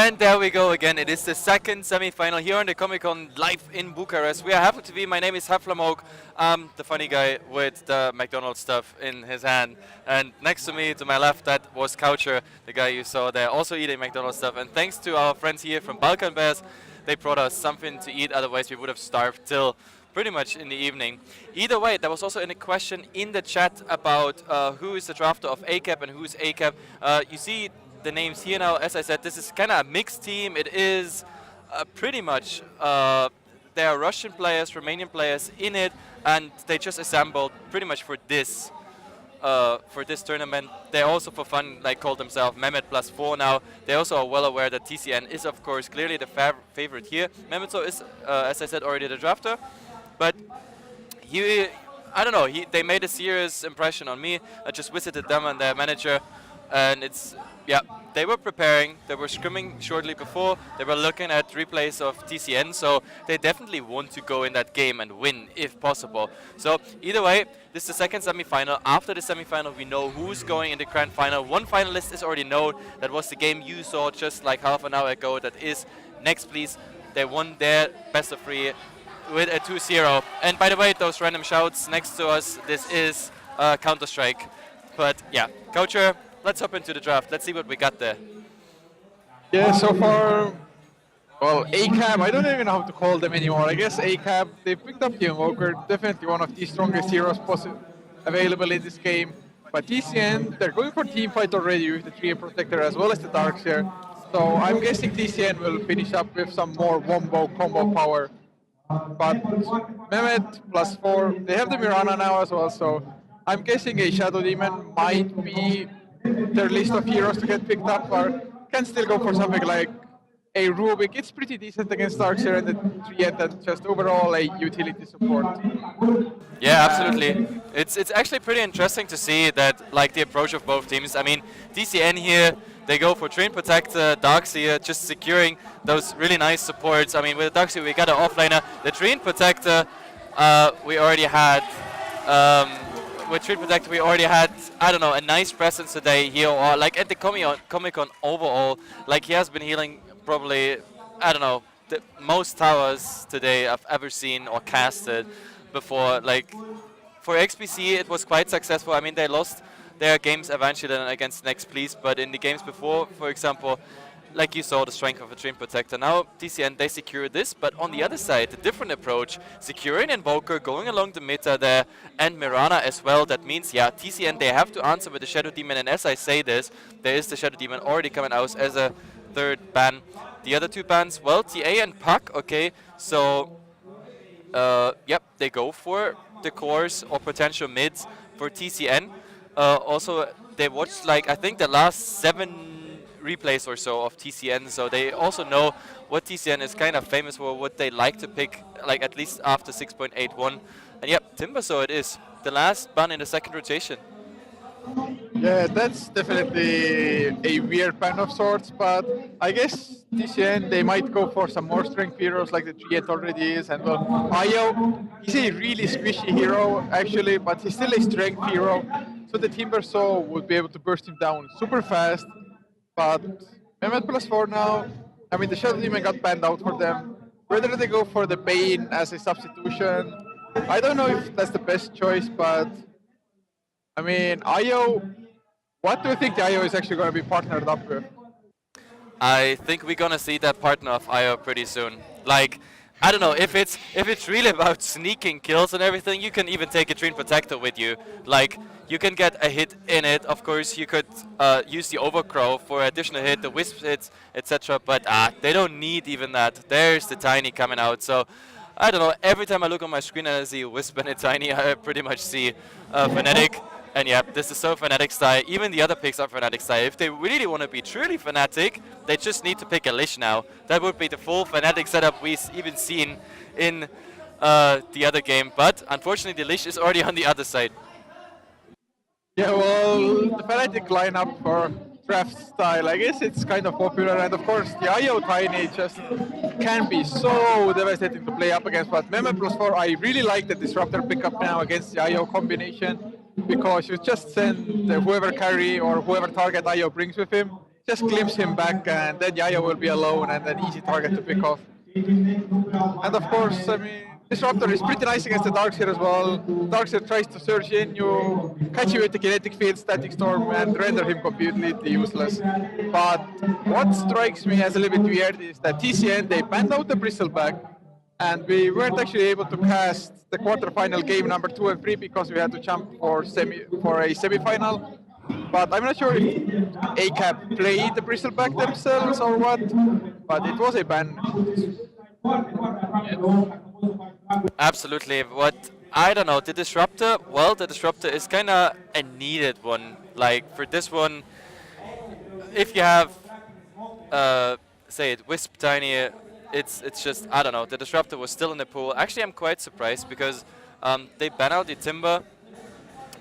And there we go again. It is the second semi-final here on the Comic-Con live in Bucharest. We are Heflatv. My name is Heflatv. I'm the funny guy with the McDonald's stuff in his hand. And next to me, to my left, that was Coucher, the guy you saw there, also eating McDonald's stuff. And thanks to our friends here from Balkan Bears, they brought us something to eat. Otherwise, we would have starved till pretty much in the evening. Either way, there was also a question in the chat about who is the drafter of Acab and who is Acab. You see the names here now. As I said, this is kind of a mixed team. It is pretty much there are Russian players, Romanian players in it, and they just assembled pretty much for this tournament. They also, for fun, like called themselves Mehmet +4 now. They also are well aware that TCN is, of course, clearly the favorite here. Mehmet is, as I said, already the drafter, but I don't know. They made a serious impression on me. I just visited them and their manager, and yeah, they were preparing. They were scrimming shortly before. They were looking at replays of TCN, so they definitely want to go in that game and win if possible. So either way, this is the second semi-final. After the semi-final, we know who's going in the grand final. One finalist is already known. That was the game you saw just like half an hour ago. That is Next Please. They won their best of 3 with a 2-0. And by the way, those random shouts next to us, this is Counter-Strike. But yeah, Coucher, let's hop into the draft. Let's see what we got there. Yeah, so far, well, Acab, I don't even know how to call them anymore. I guess Acab, they picked up the Invoker, definitely one of the strongest heroes available in this game. But TCN, they're going for teamfight already with the Tree Protector as well as the Darkseer. So I'm guessing TCN will finish up with some more wombo combo power. But Mehmet +4, they have the Mirana now as well, so I'm guessing a Shadow Demon might be their list of heroes to get picked up, or can still go for something like a Rubik. It's pretty decent against Darkseer and the Triad, and just overall a utility support. Yeah, absolutely. It's actually pretty interesting to see that, like, the approach of both teams. I mean, TCN here, they go for Train Protector, Darkseer, just securing those really nice supports. I mean, with Darkseer, we got an offlaner. The Train Protector, we already had. With Train Protector, we already had, I don't know, a nice presence today here, or like at the Comic-Con overall. Like, he has been healing probably, I don't know, the most towers today I've ever seen or casted before. Like, for XPC, it was quite successful. I mean, they lost their games eventually against Next Please, but in the games before, for example, like you saw the strength of a Train Protector. Now TCN, they secure this, but on the other side, the different approach, securing Invoker, going along the meta there, and Mirana as well. That means, yeah, TCN, they have to answer with the Shadow Demon, and as I say this, there is the Shadow Demon already coming out as a third ban. The other two bans, well, TA and Puck, okay, so, yep, they go for the cores or potential mids for TCN. Also, they watched, like, I think the last 7 replays or so of TCN, so they also know what TCN is kind of famous for, what they like to pick, like at least after 6.81. And yep, Timbersaw it is, the last ban in the second rotation. Yeah, that's definitely a weird ban of sorts, but I guess TCN, they might go for some more strength heroes like the Triad already is, and well, Io, he's a really squishy hero actually, but he's still a strength hero, so the Timbersaw would be able to burst him down super fast. But Mehmet +4 now, I mean, the Shadow Demon got banned out for them. Whether they go for the Bane as a substitution, I don't know if that's the best choice, but I mean, Io, what do you think the Io is actually going to be partnered up with? I think we're gonna see that partner of Io pretty soon. Like, I don't know, if it's really about sneaking kills and everything, you can even take a Train Protector with you. Like, you can get a hit in it. Of course, you could use the Overcrow for additional hit, the Wisp hits, etc. But they don't need even that. There's the Tiny coming out. So, I don't know, every time I look on my screen and I see Wisp and a Tiny, I pretty much see Fnatic. And yeah, this is so Fnatic style. Even the other picks are Fnatic style. If they really want to be truly Fnatic, they just need to pick a Lich now. That would be the full Fnatic setup we've even seen in the other game. But unfortunately, the Lich is already on the other side. Yeah, well, the Fnatic lineup for draft style, I guess it's kind of popular, and of course the IO Tiny just can be so devastating to play up against, but Mehmet +4, I really like the Disruptor pickup now against the IO combination, because you just send whoever carry or whoever target IO brings with him, just glimpse him back, and then Yaya will be alone and an easy target to pick off. And of course, I mean, Disruptor is pretty nice against the Darkseer as well. Darkseer tries to surge in, you catch you with the kinetic field, static storm, and render him completely useless. But what strikes me as a little bit weird is that TCN, they banned out the Bristleback, and we weren't actually able to cast the quarterfinal game number 2 and 3 because we had to jump for a semifinal. But I'm not sure if Acab played the Bristleback themselves or what, but it was a ban. Absolutely. What I don't know, the Disruptor. Well, the Disruptor is kind of a needed one. Like for this one, if you have, say it, Wisp Tiny, it's just I don't know. The Disruptor was still in the pool. Actually, I'm quite surprised because they ban out the Timber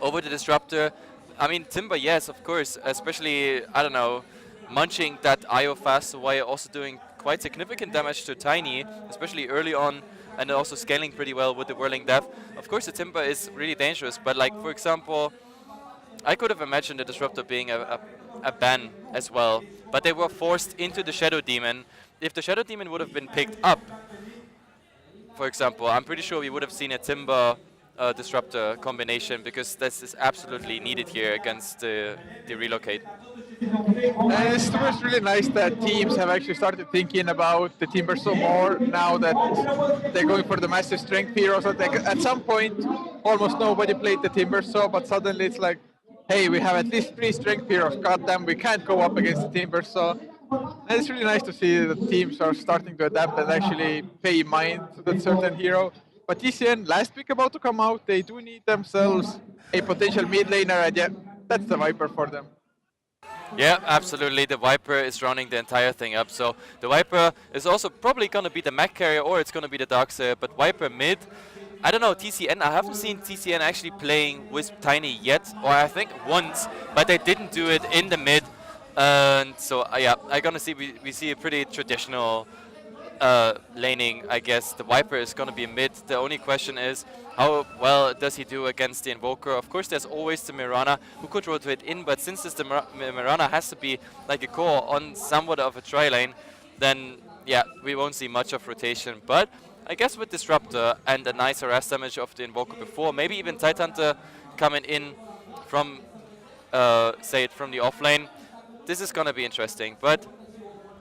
over the Disruptor. I mean, Timber, yes, of course, especially I don't know, munching that IO fast while also doing quite significant damage to Tiny, especially early on, and also scaling pretty well with the Whirling Death. Of course, the Timber is really dangerous, but like, for example, I could have imagined the Disruptor being a ban as well, but they were forced into the Shadow Demon. If the Shadow Demon would have been picked up, for example, I'm pretty sure we would have seen a Timber Disruptor combination, because this is absolutely needed here against the Relocate. And it's really nice that teams have actually started thinking about the Timbersaw more now that they're going for the massive strength heroes. At some point, almost nobody played the Timbersaw, but suddenly it's like, hey, we have at least 3 strength heroes. Goddamn, we can't go up against the Timbersaw. And it's really nice to see that teams are starting to adapt and actually pay mind to that certain hero. But TCN, last pick about to come out, they do need themselves a potential mid laner, and yeah, that's the Viper for them. Yeah, absolutely. The Viper is running the entire thing up. So the Viper is also probably going to be the mech carrier, or it's going to be the Darkseer. But Viper mid, I don't know, TCN, I haven't seen TCN actually playing Wisp Tiny yet, or I think once, but they didn't do it in the mid. And so, yeah, I'm going to see, we see a pretty traditional laning, I guess. The Viper is going to be mid. The only question is, how well does he do against the Invoker? Of course, there's always the Mirana who could rotate in, but since the Mirana has to be like a core on somewhat of a tri-lane, then yeah, we won't see much of rotation. But I guess with Disruptor and a nice harass damage of the Invoker before, maybe even Tidehunter coming in from, say it, from the offlane, this is going to be interesting. But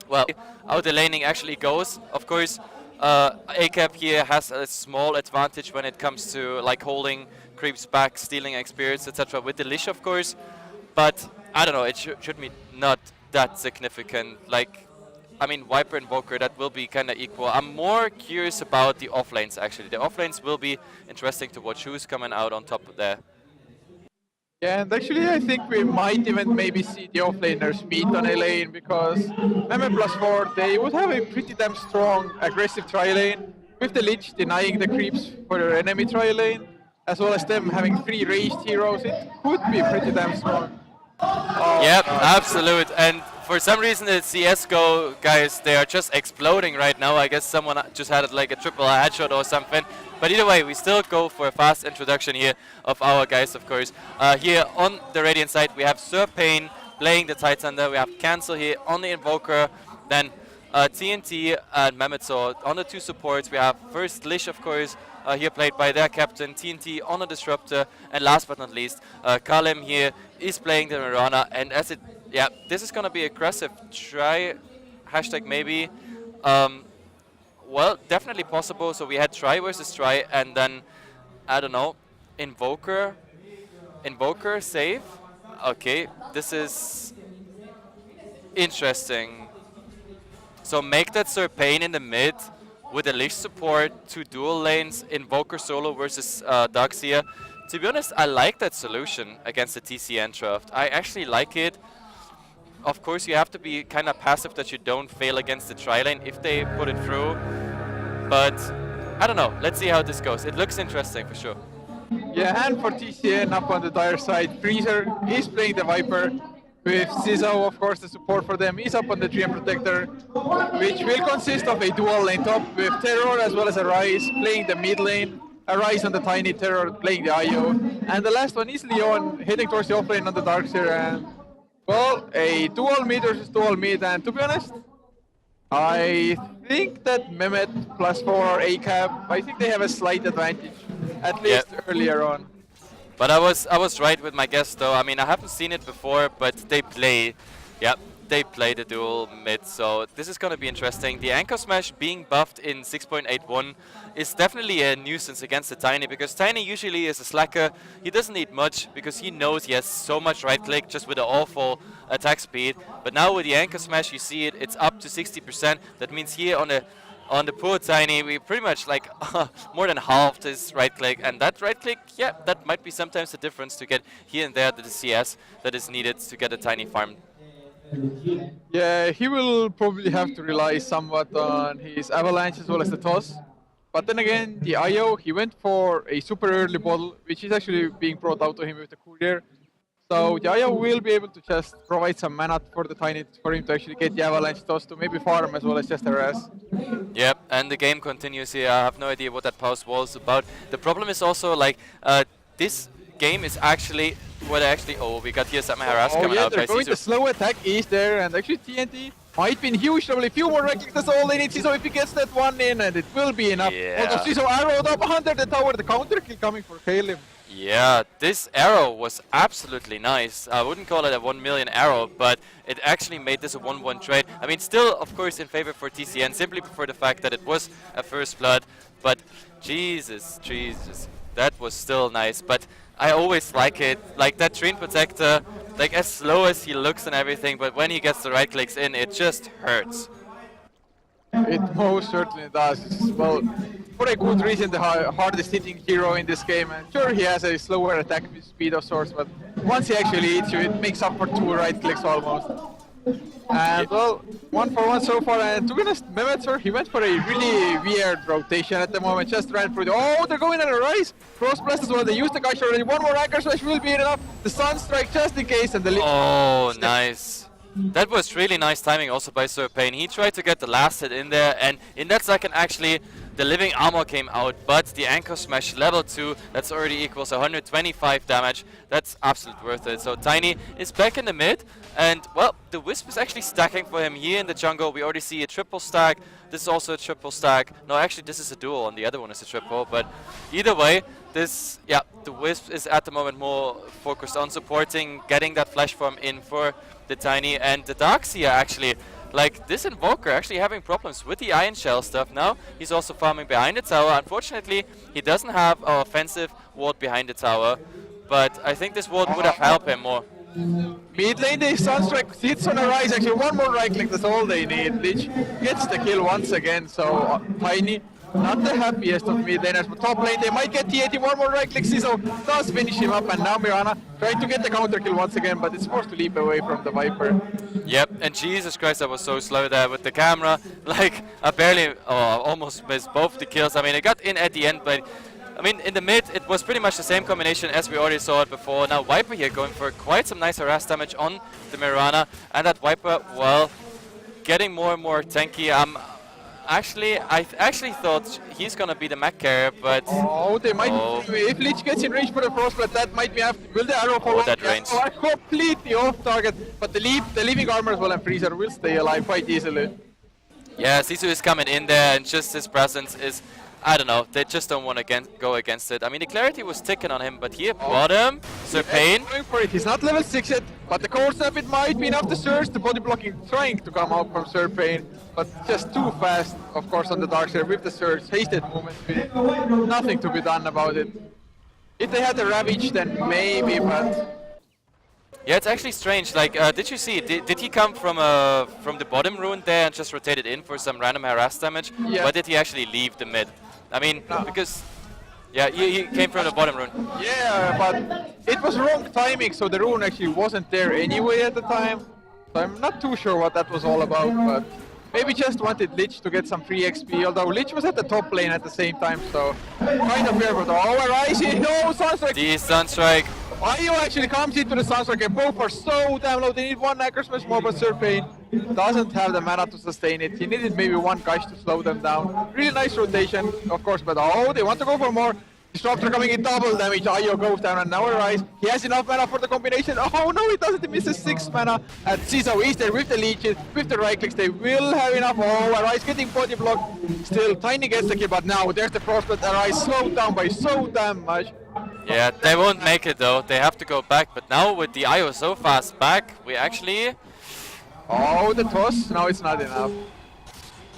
well, how the laning actually goes, of course, Acab here has a small advantage when it comes to like holding creeps back, stealing experience, etc. with the Lich, of course. But I don't know, it should be not that significant. Like, I mean, Viper Invoker, that will be kind of equal. I'm more curious about the offlanes actually. The offlanes will be interesting to watch who's coming out on top of there. Yeah, and actually I think we might even maybe see the offlaners meet on a lane, because MM+4, they would have a pretty damn strong aggressive tri-lane, with the Lich denying the creeps for their enemy tri-lane, as well as them having 3 ranged heroes. It could be pretty damn strong. Oh, yep, absolute. And for some reason the CSGO guys, they are just exploding right now. I guess someone just had like a triple headshot or something. But either way, we still go for a fast introduction here of our guys, of course. Here on the Radiant side, we have Sir Pain playing the Tidehunter. We have Cancel here on the Invoker. Then TNT and Mammothsaw on the 2 supports. We have first Lich, of course, here played by their captain, TNT on the Disruptor. And last but not least, Kalim here is playing the Mirana. And as it, yeah, this is going to be aggressive. Try, hashtag maybe. Well, definitely possible. So we had try versus try, and then, I don't know, Invoker save. Okay, this is interesting. So make that Sir Pain in the mid with a Lich support, 2 dual lanes, Invoker solo versus Darkseer. To be honest, I like that solution against the TCN draft. I actually like it. Of course, you have to be kind of passive that you don't fail against the tri-lane if they put it through. But I don't know. Let's see how this goes. It looks interesting for sure. Yeah, and for TCN up on the dire side, Freezer is playing the Viper, with Zizzo, of course, the support for them is up on the GM Protector, which will consist of a dual lane top with Terror as well as Arise playing the mid lane, Arise on the Tiny, Terror playing the IO, and the last one is Leon heading towards the offlane on the Darkseer. And Well, a dual mid versus dual mid, and to be honest, I think that Mehmet +4 Acab, I think they have a slight advantage, at Yeah. least earlier on. But I was right with my guess though. I mean, I haven't seen it before, but they play, yeah, they play the dual mid. So this is gonna be interesting. The anchor smash being buffed in 6.81 is definitely a nuisance against the Tiny, because Tiny usually is a slacker. He doesn't need much because he knows he has so much right click just with the awful attack speed. But now with the anchor smash, you see it's up to 60%. That means here on the poor Tiny, we pretty much like more than halved his right click, and that right click, yeah, that might be sometimes the difference to get here and there the CS that is needed to get a Tiny farm. Yeah, he will probably have to rely somewhat on his avalanche as well as the toss. But then again, the IO, he went for a super early bottle, which is actually being brought out to him with the courier. So the IO will be able to just provide some mana for the Tiny for him to actually get the avalanche toss to maybe farm as well as just harass. Yep, and the game continues here. I have no idea what that pause was about. The problem is also like this game is actually oh, we got here some harass Oh coming yeah, out they're by going Sisu. the slow attack is there, and actually TNT might be huge. Probably a few more right clicks, that's all they need. So if he gets that one in, and it will be enough. Yeah. Although Sisu arrowed up under the tower, the counter kill coming for Caleb. Yeah, this arrow was absolutely nice. I wouldn't call it a 1 million arrow, but it actually made this a 1-1 trade. I mean, still, of course, in favor for TCN, simply for the fact that it was a first blood. But Jesus, that was still nice. But I always like it, like that Train Protector, like as slow as he looks and everything, but when he gets the right clicks in, it just hurts. It most certainly does. Well, for a good reason, the hardest hitting hero in this game. And sure, he has a slower attack speed of sorts, but once he actually hits you, it makes up for 2 right clicks almost. And well, 1 for 1 so far. And to be honest, Mehmet, sir, he went for a really weird rotation at the moment. Just ran through the. Oh, they're going on a rise. Cross blast as well. They used the gush already. One more anchor smash will be enough. The sun strike just in case, and the. Oh, nice. That was really nice timing also by Sir Payne. He tried to get the last hit in there, and in that second actually the living armor came out, but the anchor smash level 2, that's already equals 125 damage. That's absolutely worth it. So Tiny is back in the mid, and well, the Wisp is actually stacking for him here in the jungle. We already see a triple stack. This is also a triple stack. No, actually this is a dual and the other one is a triple, but either way, this, yeah, the Wisp is at the moment more focused on supporting, getting that flash farm in for the Tiny, and the Darkseer actually, like this Invoker actually having problems with the Iron Shell stuff now. He's also farming behind the tower. Unfortunately, he doesn't have an offensive ward behind the tower, but I think this ward would have helped him more. Mid lane, the Sunstrike hits on a rise. Actually, one more right click, that's all they need. Lich gets the kill once again, so Tiny, not the happiest of mid laners, but top lane, they might get T80, one more right click, Siso does finish him up, and now Mirana trying to get the counter kill once again, but it's forced to leap away from the Viper. Yep, and Jesus Christ, I was so slow there with the camera. Like, I barely, almost missed both the kills. I mean, I got in at the end, but I mean, in the mid, it was pretty much the same combination as we already saw it before. Now Viper here going for quite some nice harass damage on the Mirana, and that Viper, well, getting more and more tanky. I actually thought he's gonna be the mech carrier, but oh, they might. If Lich gets in range for the Frostblade, that might be after. Will the arrow follow? that range. Oh, completely off target, but the leaving armor as well and Freezer will stay alive quite easily. Yeah, Sisu is coming in there, and just his presence is, I don't know, they just don't want to go against it. I mean, the clarity was ticking on him, but here, bottom, Sir Payne. Going for it. He's not level 6 yet, but the core snap, it might be enough to surge. The body blocking trying to come out from Sir Payne, but just too fast, of course, on the Darkseer with the surge. Hasted movement, nothing to be done about it. If they had the Ravage, then maybe, but... Yeah, it's actually strange. Like, did you see? Did he come from the bottom rune there and just rotated in for some random harass damage? Yeah. Or did he actually leave the mid? I mean, because yeah, he came from the bottom rune. Yeah, but it was wrong timing, so the rune actually wasn't there anyway at the time. So I'm not too sure what that was all about, but maybe just wanted Lich to get some free XP, although Lich was at the top lane at the same time, so kind of weird, but oh, Rising, no, Sunstrike! The Sunstrike. Io actually comes into the Sunstrike, and both are so damn low. They need one Anchor Smash more, but Sir Payne doesn't have the mana to sustain it. He needed maybe one gush to slow them down. Really nice rotation, of course, but oh, they want to go for more. Disruptor coming in double damage. Io goes down and now Arise. He has enough mana for the combination. Oh no, he doesn't. He misses 6 mana. And Ciso is there with the leeches, with the right clicks. They will have enough. Oh, Arise getting body blocked. Still, Tiny gets the kill, but now there's the Frostbite. Arise slowed down by so damn much. Yeah, they won't make it though. They have to go back. But now with the IO so fast back, we actually... Oh, the toss. No, it's not enough.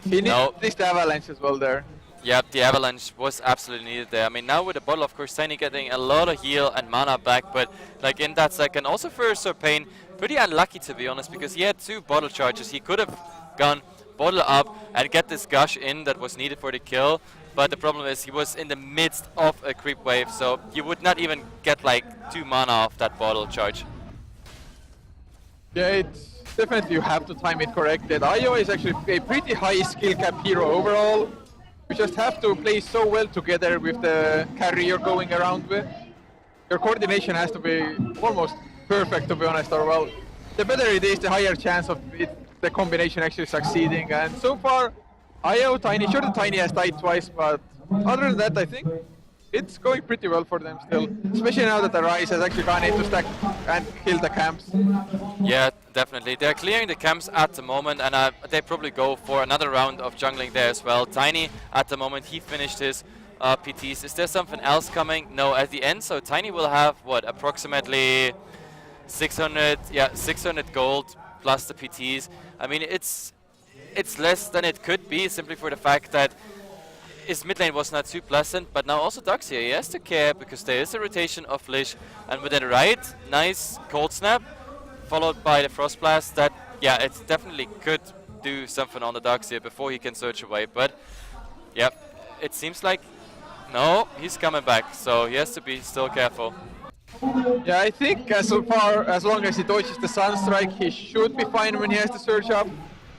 He needs this avalanche as well there. Yep, the avalanche was absolutely needed there. I mean, now with the bottle, of course, Tiny getting a lot of heal and mana back, but like in that second, also for Serpain, pretty unlucky to be honest, because he had 2 bottle charges. He could have gone bottle up and get this gush in that was needed for the kill, but the problem is he was in the midst of a creep wave, so you would not even get like 2 mana off that bottle charge. Yeah, it's definitely you have to time it correctly. Io is actually a pretty high skill cap hero overall. You just have to play so well together with the carry you're going around with. Your coordination has to be almost perfect, to be honest, or well, the better it is, the higher chance of the combination actually succeeding. And so far, Io, Tiny, sure the Tiny has died twice, but other than that, I think it's going pretty well for them still. Especially now that the Rise has actually gone in to stack and kill the camps. Yeah, definitely. They're clearing the camps at the moment, and they probably go for another round of jungling there as well. Tiny, at the moment, he finished his PTs. Is there something else coming? No, at the end, so Tiny will have, what, approximately 600, yeah, 600 gold plus the PTs. I mean, it's less than it could be, simply for the fact that his mid lane was not too pleasant, but now also Duxia, he has to care because there is a rotation of Lich, and with the right, nice cold snap, followed by the Frost Blast, that, yeah, it definitely could do something on the Duxia before he can search away, but, yeah, it seems like, no, he's coming back, so he has to be still careful. Yeah, I think so far, as long as he dodges the Sunstrike, he should be fine when he has to search up.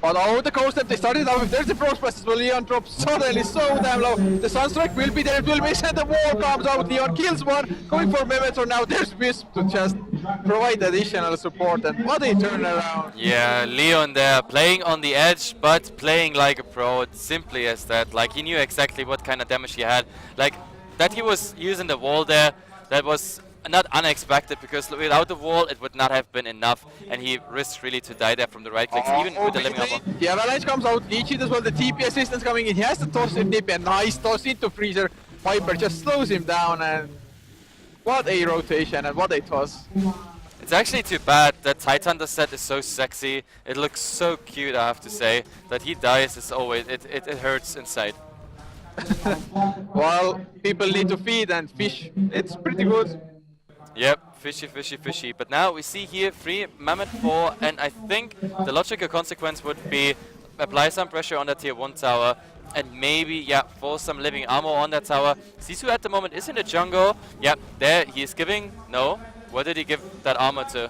But oh, the cold step, they started out with, there's the Frost Blast as well. Leon drops suddenly so damn low. The Sunstrike will be there, it will miss, and the wall comes out. Leon kills one, going for Mimitor now. There's Wisp to just provide additional support, and what a turnaround. Yeah, Leon there, playing on the edge, but playing like a pro, simply as that. Like, he knew exactly what kind of damage he had. Like, that he was using the wall there, that was not unexpected, because without the wall it would not have been enough, and he risked really to die there from the right clicks, even with the living armor. The avalanche comes out, Leech as well, the TP assistance coming in, he has to toss in Nip, a nice toss into Freezer. Viper just slows him down, and what a rotation and what a toss. It's actually too bad that Tidehunter set is so sexy, it looks so cute, I have to say, that he dies is always, it hurts inside. Well, people need to feed and fish, it's pretty good. Yep, fishy, fishy, fishy. But now we see here 3 Mammoth 4, and I think the logical consequence would be apply some pressure on the tier 1 tower, and maybe, yeah, force some living armor on that tower. Sisu at the moment is in the jungle. Yep, there he is giving, no, what did he give that armor to?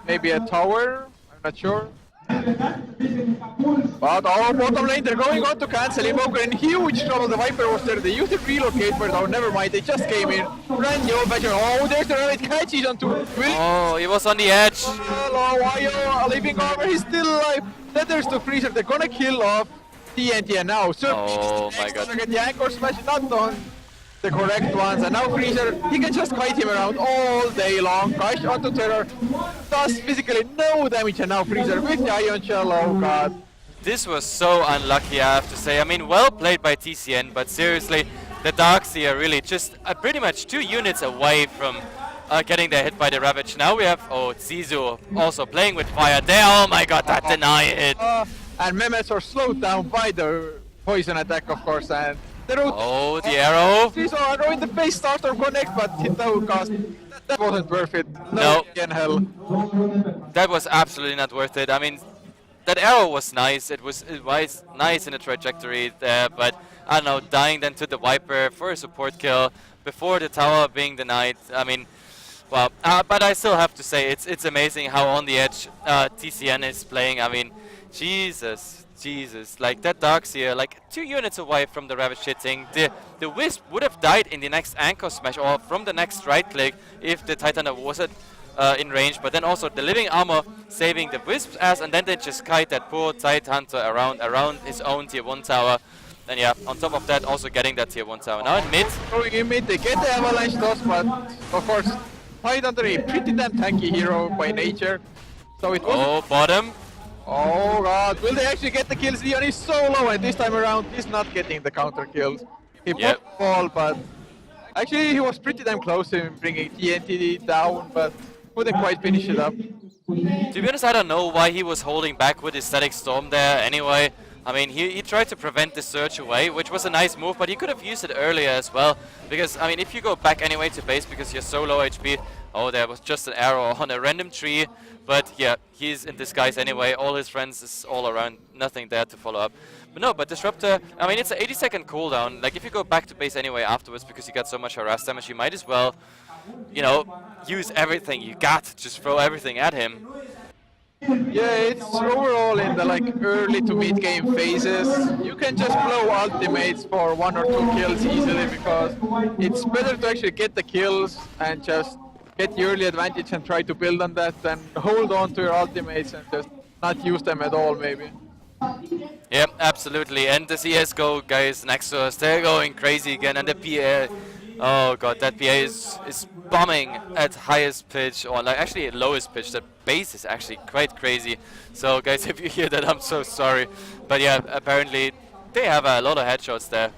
Maybe a tower, I'm not sure. But oh, bottom lane, they're going on to cancel Invoker in huge trouble. The Viper was there, they used to relocate, but oh, never mind, they just came in. Brand new Badger, oh, there's the right catches on two. Oh, he was on the edge. Hello, Io, living armor, he's still alive. Then there's the Freezer, they're gonna kill off TNT now. So oh my god. Get the anchor smash, not on the correct ones, and now Freezer, he can just kite him around all day long. Gush onto Terror, does physically no damage, and now Freezer with the Ion Shell, oh god. This was so unlucky, I have to say. I mean, well played by TCN, but seriously, the Darkseer are really just pretty much 2 units away from getting their hit by the Ravage. Now we have, oh, Zizu also playing with fire there. Oh my god, that deny hit. And Mehmet are slowed down by the poison attack, of course, and the root. Oh, the arrow. Zizu arrow in the face starter connect, but hit no cost. That wasn't worth it. No. In hell. That was absolutely not worth it. I mean, that arrow was nice. It was nice in the trajectory there, but I don't know, dying then to the Viper for a support kill before the tower being denied. I mean, well, but I still have to say it's amazing how on the edge TCN is playing. I mean, Jesus, like that Darkseer, like 2 units away from the Ravage hitting. The Wisp would have died in the next Anchor Smash or from the next right click if the Tidehunter wasn't in range, but then also the living armor saving the Wisp's ass, and then they just kite that poor Tidehunter around his own tier 1 tower. And yeah, on top of that, also getting that tier 1 tower. Now in mid. Going in mid, they get the avalanche toss, but of course, Tied under a pretty damn tanky hero by nature. So it was. Oh, bottom. Oh god, will they actually get the kills? Leon is so low, and this time around, he's not getting the counter kills. He Yep. popped the ball, but actually he was pretty damn close to him bringing TNT down, but couldn't quite finish it up. To be honest, I don't know why he was holding back with his Static Storm there anyway. I mean, he tried to prevent the surge away, which was a nice move, but he could have used it earlier as well. Because, I mean, if you go back anyway to base because you're so low HP, oh, there was just an arrow on a random tree. But yeah, he's in disguise anyway. All his friends is all around, nothing there to follow up. But no, but Disruptor, I mean, it's an 80-second cooldown. Like, if you go back to base anyway afterwards because you got so much harass damage, you might as well, you know, use everything you got. Just throw everything at him. Yeah, it's overall in the like early to mid game phases. You can just blow ultimates for 1 or 2 kills easily because it's better to actually get the kills and just get the early advantage and try to build on that than hold on to your ultimates and just not use them at all maybe. Yeah, absolutely. And the CSGO guys next to us, they're going crazy again. And the PA, oh god, that PA is bombing at highest pitch, or like actually at lowest pitch. That bass is actually quite crazy. So guys, if you hear that, I'm so sorry. But yeah, apparently they have a lot of headshots there.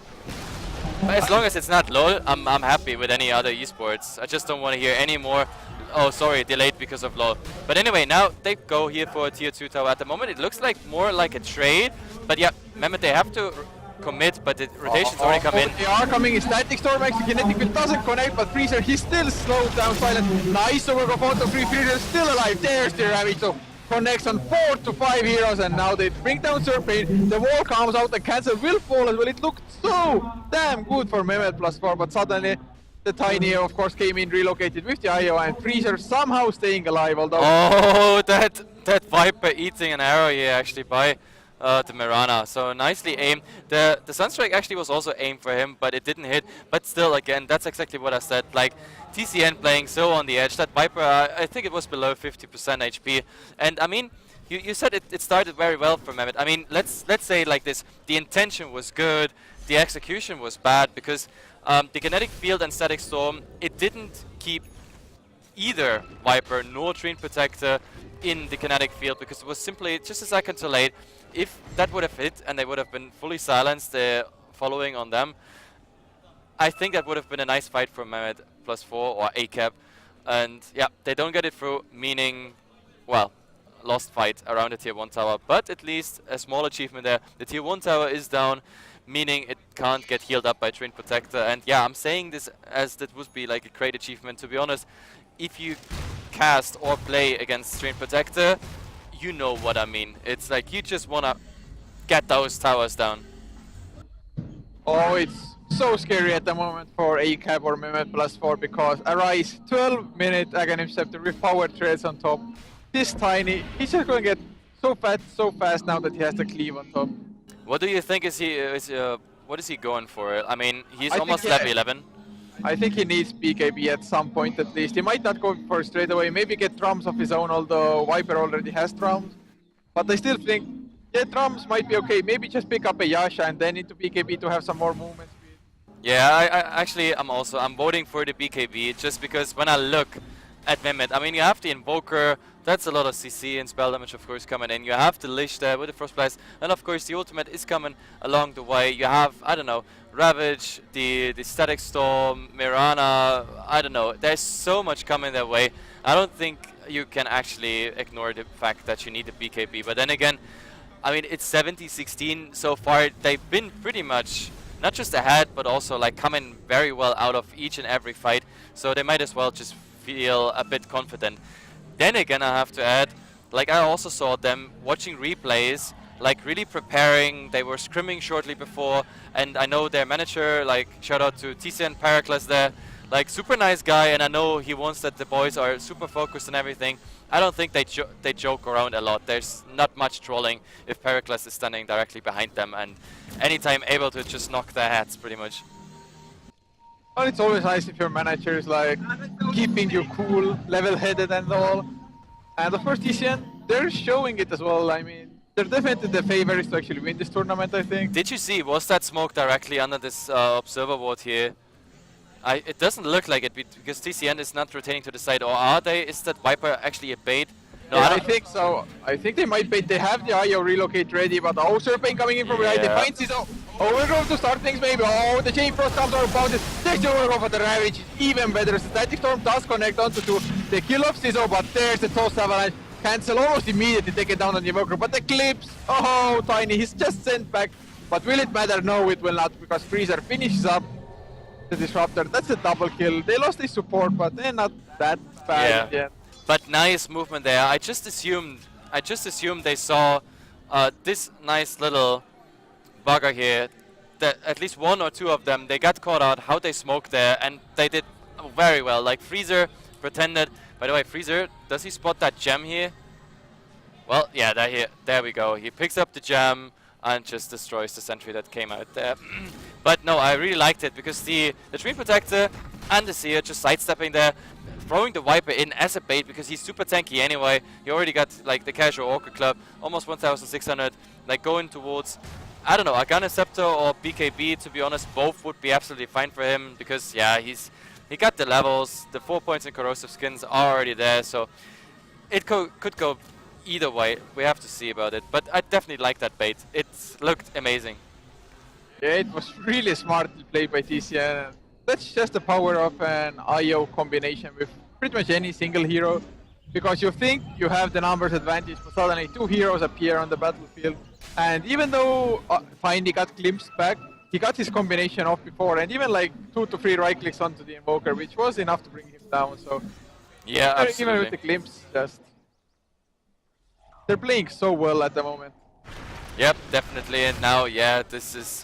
But as long as it's not LoL, I'm happy with any other esports. I just don't want to hear any more. Oh, sorry, delayed because of LoL. But anyway, now they go here for a tier 2 tower. At the moment, it looks like more like a trade. But yeah, remember, they have to commit, but the rotations already come in. They are coming in. Static Storm actually kinetic field doesn't connect, but Freezer, he's still slowed down silent. Nice overgrowth onto Freezer, still alive. There's the Ravage. So connects on 4 to 5 heroes, and now they bring down Serpade. The wall comes out, the cancel will fall as well. It looked so damn good for Mehmet +4, but suddenly the Tiny, of course, came in, relocated with the IO, and Freezer somehow staying alive, although... Oh, that Viper eating an arrow here actually by the Mirana. So nicely aimed. The Sunstrike actually was also aimed for him, but it didn't hit. But still, again, that's exactly what I said. Like, TCN playing so on the edge. That Viper, I think it was below 50% HP. And I mean, you said it started very well for Mehmet. I mean, let's say like this. The intention was good. The execution was bad because the Kinetic Field and Static Storm, it didn't keep either Viper nor Treant Protector in the Kinetic Field because it was simply just a second too late. If that would have hit and they would have been fully silenced, following on them, I think that would have been a nice fight for Mehmet +4 or Acab. And yeah, they don't get it through, meaning, well, lost fight around the tier 1 tower. But at least a small achievement there. The tier 1 tower is down, meaning it can't get healed up by Treant Protector. And yeah, I'm saying this as that would be like a great achievement. To be honest, if you cast or play against Treant Protector, you know what I mean. It's like you just want to get those towers down. Oh, it's so scary at the moment for Acab or Mehmet +4 because Arise 12-minute Aghanim Scepter with power treads on top. This Tiny, he's just going to get so fast now that he has the cleave on top. What do you think what is he going for? I mean, he's almost level 11. I think he needs BKB at some point at least. He might not go for straight away, maybe get drums of his own, although Viper already has drums. But I still think, yeah, drums might be okay. Maybe just pick up a Yasha and then into BKB to have some more movement speed. Yeah, I'm voting for the BKB just because when I look at Mehmet, I mean, you have the Invoker, that's a lot of CC and spell damage, of course, coming in. You have the Lich there with the Frost Blast, and of course the ultimate is coming along the way. You have, I don't know, Ravage, the Static Storm, Mirana, I don't know. There's so much coming their way. I don't think you can actually ignore the fact that you need the BKB. But then again, I mean, it's 70-16 so far. They've been pretty much not just ahead, but also like coming very well out of each and every fight. So they might as well just feel a bit confident. Then again, I have to add, like I also saw them watching replays, like really preparing. They were scrimming shortly before, and I know their manager, like shout out to TCN Pericles there, like super nice guy, and I know he wants that the boys are super focused and everything. I don't think they joke around a lot. There's not much trolling if Pericles is standing directly behind them and anytime able to just knock their heads pretty much. Well, it's always nice if your manager is like keeping you cool, level-headed and all. And of course TCN, they're showing it as well. I mean, they're definitely the favorites to actually win this tournament, I think. Did you see, was that smoke directly under this observer ward here? It doesn't look like it because TCN is not rotating to the side, or are they? Is that Viper actually a bait? No, Yeah, I think so. I think they might bait. They have the IO relocate ready, but oh, Serpent coming in from behind. They find Ciso. Overgrowth to start things maybe. Oh, the Chain Frost comes out of bounces. They still overgrowth for the Ravage. Even better. Static Storm does connect onto two. The kill of Ciso, but there's the Toss Avalanche. Cancel almost immediately, take it down on the Evoker. But the Clips, oh, Tiny, he's just sent back. But will it matter? No, it will not, because Freezer finishes up the Disruptor. That's a double kill. They lost their support, but they're not that bad yet. But nice movement there. I just assumed they saw this nice little bugger here. That at least one or two of them, they got caught out how they smoked there, and they did very well. Like Freezer pretended. By the way, Freezer, does he spot that gem here? Well, yeah, there we go. He picks up the gem and just destroys the sentry that came out there. But no, I really liked it because the Tree Protector and the Seer just sidestepping there, throwing the Viper in as a bait because he's super tanky anyway. He already got like the casual Orca Club, almost 1,600, like going towards, I don't know, Agane Scepter or BKB, to be honest. Both would be absolutely fine for him because, yeah, he got the levels, the 4 points in Corrosive Skins are already there, so it could go either way. We have to see about it, but I definitely like that bait. It looked amazing. Yeah, it was really smartly played by TCN. That's just the power of an IO combination with pretty much any single hero, because you think you have the numbers advantage, but suddenly two heroes appear on the battlefield. And even though Findy got glimpsed back, he got his combination off before, and even like 2 to 3 right clicks onto the Invoker, which was enough to bring him down. So yeah, absolutely. Even with the glimpse, just they're playing so well at the moment. Yep, definitely. And now, yeah, this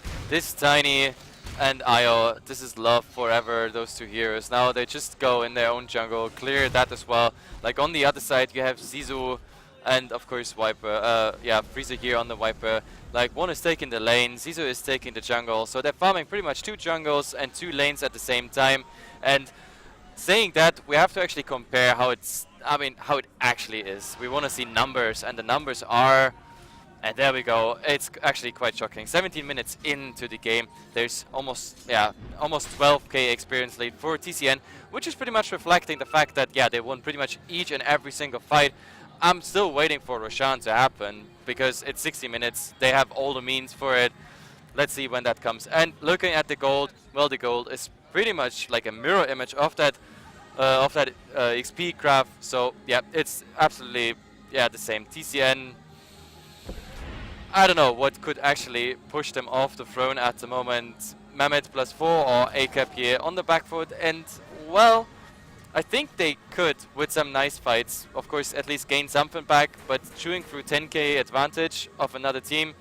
Tiny and IO, this is love forever, those two heroes. Now they just go in their own jungle, clear that as well. Like on the other side, you have Zizou and of course Viper. Yeah, Freezer here on the Viper. Like one is taking the lane, Zizou is taking the jungle. So they're farming pretty much 2 jungles and 2 lanes at the same time. And saying that, we have to actually compare how how it actually is. We want to see numbers, and the numbers are, and there we go. It's actually quite shocking. 17 minutes into the game, there's almost 12k experience lead for TCN, which is pretty much reflecting the fact that, yeah, they won pretty much each and every single fight. I'm still waiting for Roshan to happen because it's 60 minutes. They have all the means for it. Let's see when that comes. And looking at the gold, well, the gold is pretty much like a mirror image of that XP graph. So yeah, it's absolutely the same. TCN, I don't know what could actually push them off the throne at the moment. Mehmet +4 or Acab here on the back foot, and well, I think they could with some nice fights. Of course, at least gain something back, but chewing through 10k advantage of another team,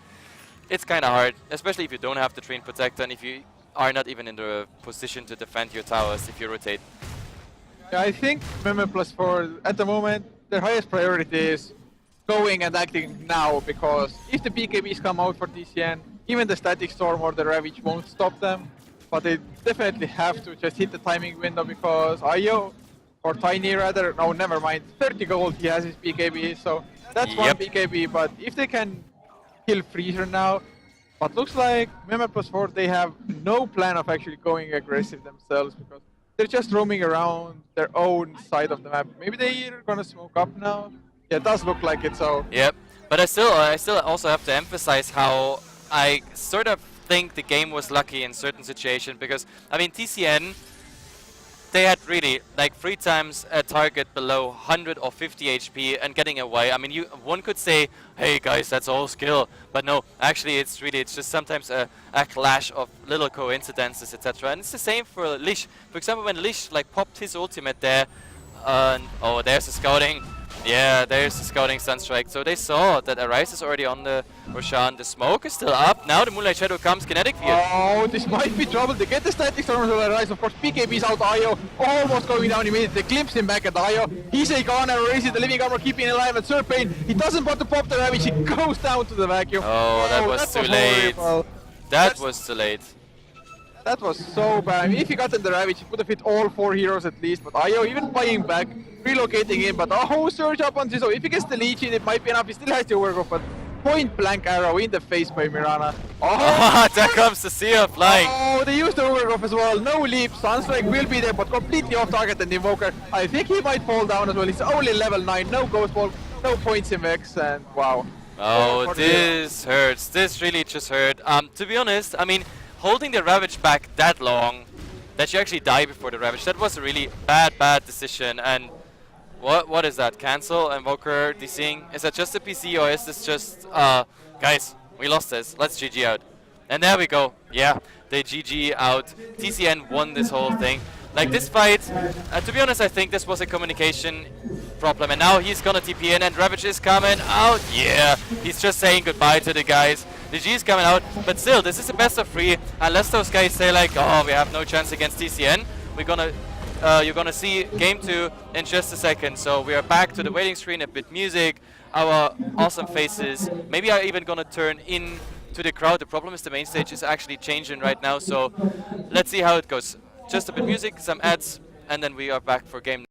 it's kind of hard, especially if you don't have the Train Protector and if you are not even in the position to defend your towers if you rotate. Yeah, I think Mehmet +4 at the moment, their highest priority is going and acting now, because if the BKBs come out for TCN, even the Static Storm or the Ravage won't stop them. But they definitely have to just hit the timing window, because IO, or Tiny rather, no, never mind, 30 gold he has his BKB, so that's one BKB. But if they can kill Freezer now, but looks like Mehmet +4, they have no plan of actually going aggressive themselves, because they're just roaming around their own side of the map. Maybe they're gonna smoke up now. Yeah, it does look like it, so. Yep, but I still also have to emphasize how I sort of think the game was lucky in certain situations, because I mean TCN, they had really like 3 times a target below 100 or 50 HP and getting away. I mean, one could say, hey guys, that's all skill, but no, actually it's just sometimes a clash of little coincidences, etc. And it's the same for Lish. For example, when Lish like popped his ultimate there, oh, there's the scouting. Yeah, there's the scouting Sunstrike. So they saw that Arise is already on the Roshan. The smoke is still up. Now the Moonlight Shadow comes. Kinetic Field. Oh, this might be trouble. They get the Static Storm to Arise. Of course, BKB's out. IO almost going down immediately. They glimpse him back at IO. He's a goner. Raises the living armor, keeping him alive at Serpane. He doesn't want to pop the Ravage. He goes down to the vacuum. Oh, that was too late. That was too late. That was so bad. I mean, if he got in the Ravage, he would have hit all 4 heroes at least. But IO even buying back, relocating in. But oh, surge up on Zizou. If he gets the leech in, it might be enough. He still has the Overgrowth, but point blank arrow in the face by Mirana. Oh, there comes the Seer flying. Oh, they used the overgrowth as well. No leap. Sunstrike will be there, but completely off target. And the Invoker, I think he might fall down as well. He's only level 9. No Ghost Ball, no points in Vex, and wow. Oh, this hurts. This really just hurt. To be honest, I mean, holding the Ravage back that long, that you actually die before the Ravage, that was a really bad decision. And what is that? Cancel, Invoker, DCing? Is that just a PC or is this just... guys, we lost this. Let's GG out. And there we go. Yeah, they GG out. TCN won this whole thing. Like this fight, to be honest, I think this was a communication problem. And now he's gonna TP in and Ravage is coming out. Yeah, he's just saying goodbye to the guys. The G is coming out, but still, this is a best of 3. Unless those guys say like, oh, we have no chance against TCN, you're gonna see game 2 in just a second. So we are back to the waiting screen, a bit music, our awesome faces. Maybe I'm even gonna turn in to the crowd. The problem is the main stage is actually changing right now, so let's see how it goes. Just a bit music, some ads, and then we are back for game